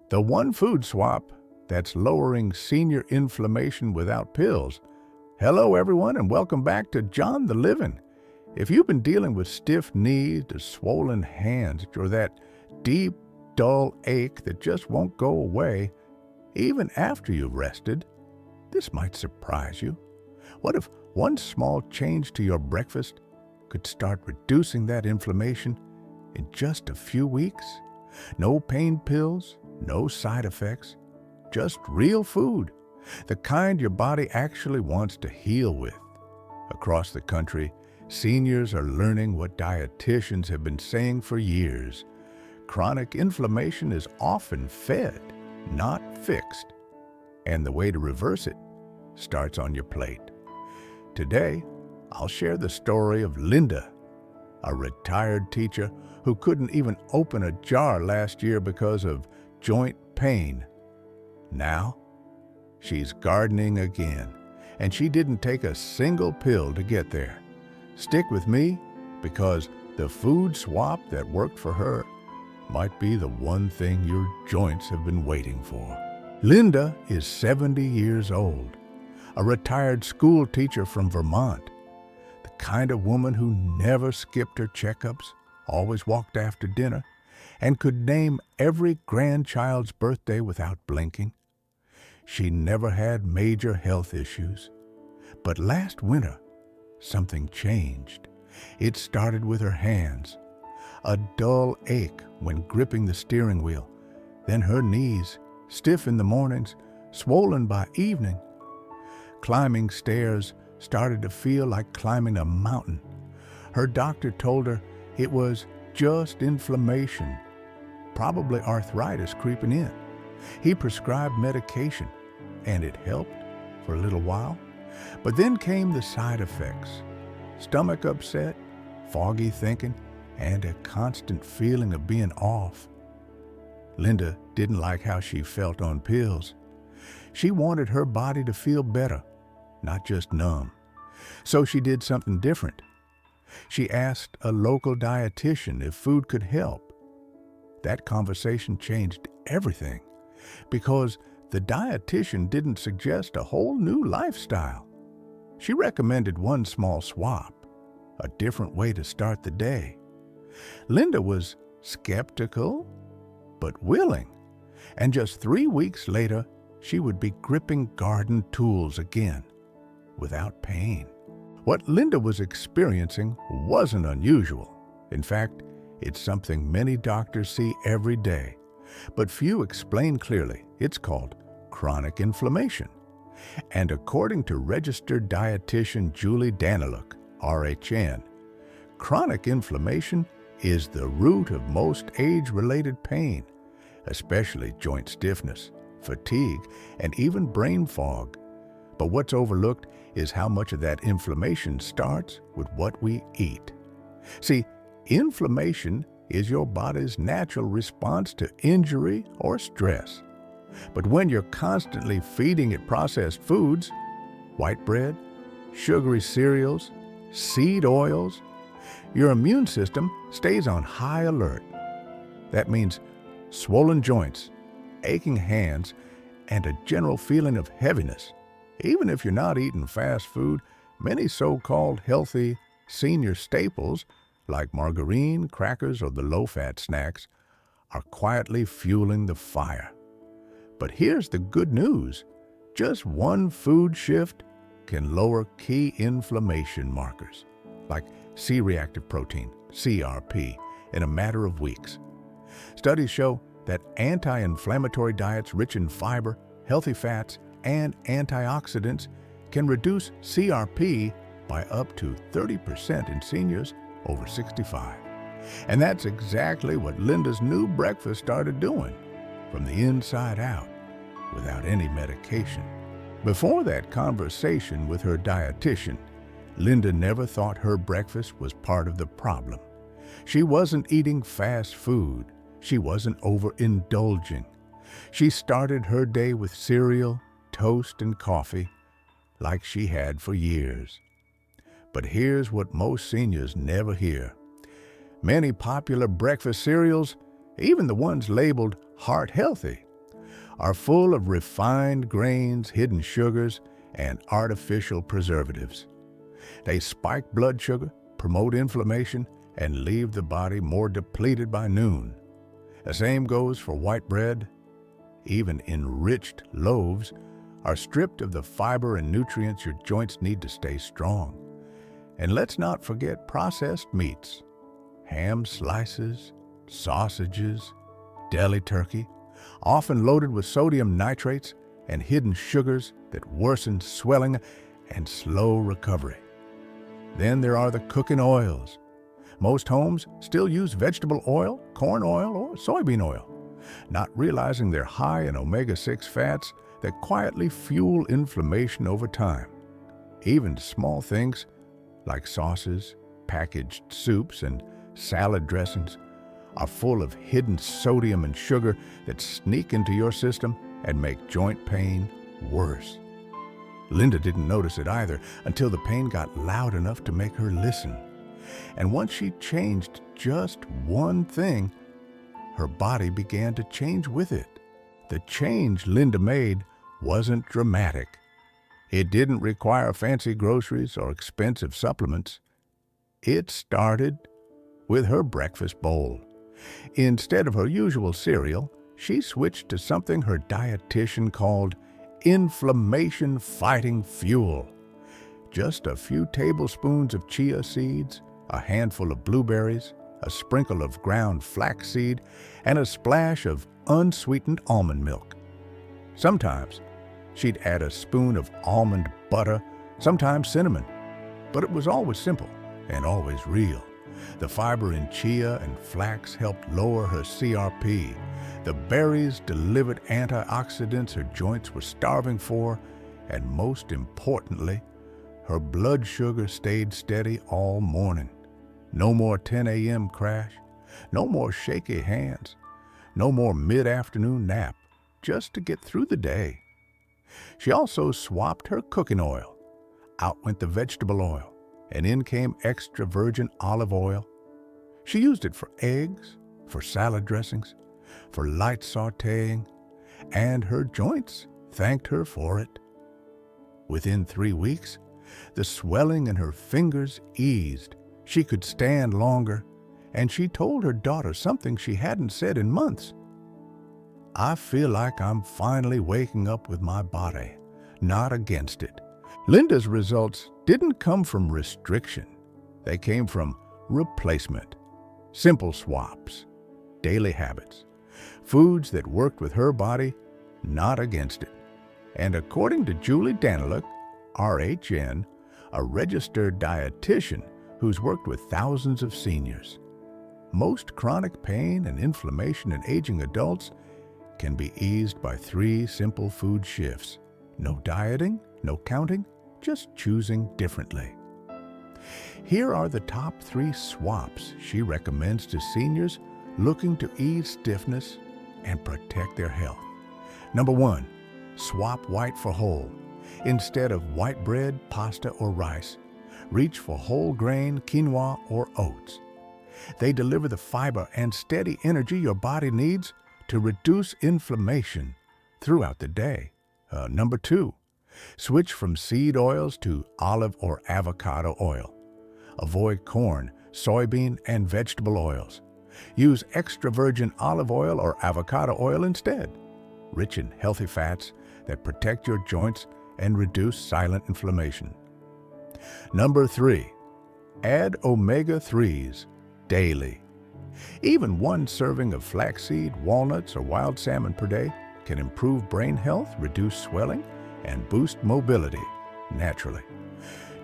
The one food swap that's lowering senior inflammation without pills. Hello, everyone, and welcome back to John the Living. If you've been dealing with stiff knees, or swollen hands, or that deep, dull ache that just won't go away, even after you've rested, this might surprise you. What if one small change to your breakfast could start reducing that inflammation in just a few weeks? No pain pills, no side effects, just real food, the kind your body actually wants to heal with. Across the country, seniors are learning what dietitians have been saying for years. Chronic inflammation is often fed, not fixed. And the way to reverse it starts on your plate. Today, I'll share the story of Linda, a retired teacher who couldn't even open a jar last year because of joint pain. Now, she's gardening again, and she didn't take a single pill to get there. Stick with me, because the food swap that worked for her might be the one thing your joints have been waiting for. Linda is 70 years old, a retired school teacher from Vermont, the kind of woman who never skipped her checkups, always walked after dinner, and could name every grandchild's birthday without blinking. She never had major health issues. But last winter, something changed. It started with her hands. A dull ache when gripping the steering wheel, then her knees, stiff in the mornings, swollen by evening. Climbing stairs started to feel like climbing a mountain. Her doctor told her it was just inflammation, probably arthritis creeping in. He prescribed medication, and it helped for a little while. But then came the side effects: stomach upset, foggy thinking, and a constant feeling of being off. Linda didn't like how she felt on pills. She wanted her body to feel better, not just numb. So she did something different. She asked a local dietitian if food could help. That conversation changed everything, because the dietitian didn't suggest a whole new lifestyle. She recommended one small swap, a different way to start the day. Linda was skeptical, but willing, and just 3 weeks later, she would be gripping garden tools again, without pain. What Linda was experiencing wasn't unusual. In fact, it's something many doctors see every day, but few explain clearly. It's called chronic inflammation. And according to registered dietitian Julie Daniluk, RHN, chronic inflammation is the root of most age-related pain, especially joint stiffness, fatigue, and even brain fog. But what's overlooked is how much of that inflammation starts with what we eat. See, inflammation is your body's natural response to injury or stress. But when you're constantly feeding it processed foods, white bread, sugary cereals, seed oils, your immune system stays on high alert. That means swollen joints, aching hands, and a general feeling of heaviness. Even if you're not eating fast food, many so-called healthy senior staples, like margarine, crackers, or the low-fat snacks, are quietly fueling the fire. But here's the good news. Just one food shift can lower key inflammation markers, like C-reactive protein, CRP, in a matter of weeks. Studies show that anti-inflammatory diets rich in fiber, healthy fats, and antioxidants can reduce CRP by up to 30% in seniors over 65. And that's exactly what Linda's new breakfast started doing, from the inside out, without any medication. Before that conversation with her dietitian, Linda never thought her breakfast was part of the problem. She wasn't eating fast food. She wasn't overindulging. She started her day with cereal, toast, and coffee, like she had for years. But here's what most seniors never hear. Many popular breakfast cereals, even the ones labeled heart healthy, are full of refined grains, hidden sugars, and artificial preservatives. They spike blood sugar, promote inflammation, and leave the body more depleted by noon. The same goes for white bread. Even enriched loaves are stripped of the fiber and nutrients your joints need to stay strong. And let's not forget processed meats, ham slices, sausages, deli turkey, often loaded with sodium nitrates and hidden sugars that worsen swelling and slow recovery. Then there are the cooking oils. Most homes still use vegetable oil, corn oil, or soybean oil, not realizing they're high in omega-6 fats that quietly fuel inflammation over time. Even small things like sauces, packaged soups, and salad dressings are full of hidden sodium and sugar that sneak into your system and make joint pain worse. Linda didn't notice it either until the pain got loud enough to make her listen. And once she changed just one thing, her body began to change with it. The change Linda made wasn't dramatic. It didn't require fancy groceries or expensive supplements. It started with her breakfast bowl. Instead of her usual cereal, she switched to something her dietitian called inflammation-fighting fuel. Just a few tablespoons of chia seeds, a handful of blueberries, a sprinkle of ground flaxseed, and a splash of unsweetened almond milk. Sometimes she'd add a spoon of almond butter, sometimes cinnamon, but it was always simple and always real. The fiber in chia and flax helped lower her CRP. The berries delivered antioxidants her joints were starving for, and most importantly, her blood sugar stayed steady all morning. No more 10 a.m. crash, no more shaky hands, no more mid-afternoon nap, just to get through the day. She also swapped her cooking oil. Out went the vegetable oil, and in came extra virgin olive oil. She used it for eggs, for salad dressings, for light sautéing, and her joints thanked her for it. Within 3 weeks, the swelling in her fingers eased. She could stand longer, and she told her daughter something she hadn't said in months. "I feel like I'm finally waking up with my body, not against it." Linda's results didn't come from restriction. They came from replacement, simple swaps, daily habits, foods that worked with her body, not against it. And according to Julie Daniluk, RHN, a registered dietitian who's worked with thousands of seniors, most chronic pain and inflammation in aging adults can be eased by 3 simple food shifts. No dieting, no counting, just choosing differently. Here are the top 3 swaps she recommends to seniors looking to ease stiffness and protect their health. Number 1, swap white for whole. Instead of white bread, pasta, or rice, reach for whole grain, quinoa, or oats. They deliver the fiber and steady energy your body needs to reduce inflammation throughout the day. Number 2, switch from seed oils to olive or avocado oil. Avoid corn, soybean, and vegetable oils. Use extra virgin olive oil or avocado oil instead, rich in healthy fats that protect your joints and reduce silent inflammation. Number 3, add omega-3s daily. Even 1 serving of flaxseed, walnuts, or wild salmon per day can improve brain health, reduce swelling, and boost mobility naturally.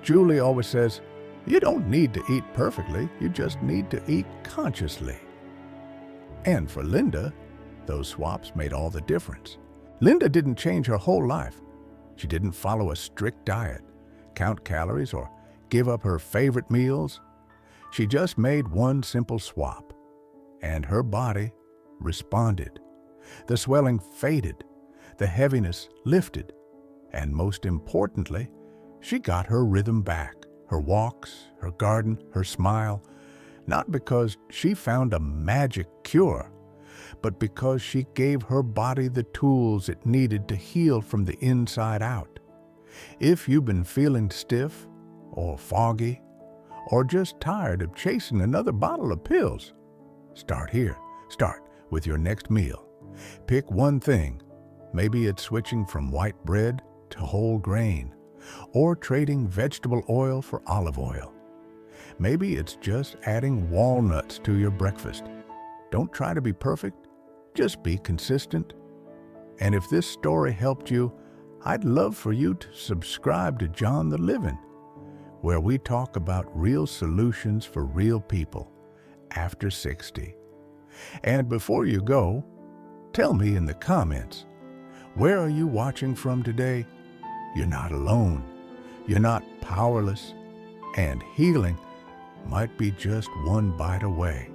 Julie always says, you don't need to eat perfectly, you just need to eat consciously. And for Linda, those swaps made all the difference. Linda didn't change her whole life. She didn't follow a strict diet, count calories, or give up her favorite meals. She just made 1 simple swap, and her body responded. The swelling faded, the heaviness lifted, and most importantly, she got her rhythm back, her walks, her garden, her smile, not because she found a magic cure, but because she gave her body the tools it needed to heal from the inside out. If you've been feeling stiff or foggy or just tired of chasing another bottle of pills, start here. Start with your next meal. Pick one thing. Maybe it's switching from white bread to whole grain, or trading vegetable oil for olive oil. Maybe it's just adding walnuts to your breakfast. Don't try to be perfect, just be consistent. And if this story helped you, I'd love for you to subscribe to John the Living, where we talk about real solutions for real people after 60. And before you go, tell me in the comments, where are you watching from today? You're not alone. You're not powerless. And healing might be just one bite away.